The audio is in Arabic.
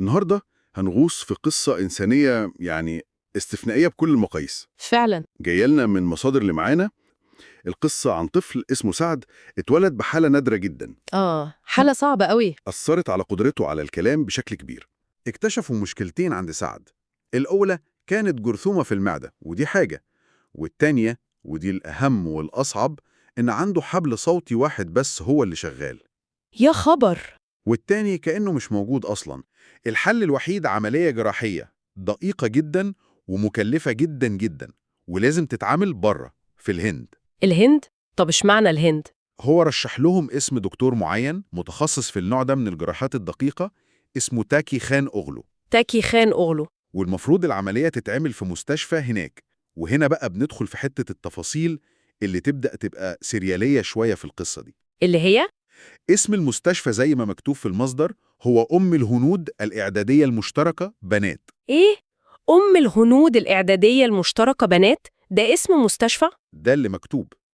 النهاردة هنغوص في قصة إنسانية استثنائية بكل المقاييس. فعلا. جاية لنا من مصادر اللي معانا. القصة عن طفل اسمه سعد اتولد بحالة نادرة جدا حالة صعبة قوي. أثرت على قدرته على الكلام بشكل كبير. اكتشفوا مشكلتين عند سعد. الأولى كانت جرثومة في المعدة، ودي حاجة. والتانية، ودي الأهم والأصعب، إن عنده حبل صوتي واحد بس هو اللي شغال، يا خبر. والتاني كأنه مش موجود أصلاً. الحل الوحيد عملية جراحية دقيقة جداً ومكلفة جداً جداً، ولازم تتعامل بره في الهند. الهند؟ طب اشمعنى الهند؟ هو رشح لهم اسم دكتور معين متخصص في النوع ده من الجراحات الدقيقة، اسمه تاكي خان أغلو. تاكي خان أغلو. والمفروض العملية تتعمل في مستشفى هناك. وهنا بقى بندخل في حتة التفاصيل اللي تبدأ تبقى سريالية شوية في القصة دي. اللي هي؟ اسم المستشفى زي ما مكتوب في المصدر هو أم الهنود الإعدادية المشتركة بنات. إيه؟ الهنود الإعدادية المشتركة بنات؟ ده اسم مستشفى؟ ده اللي مكتوب.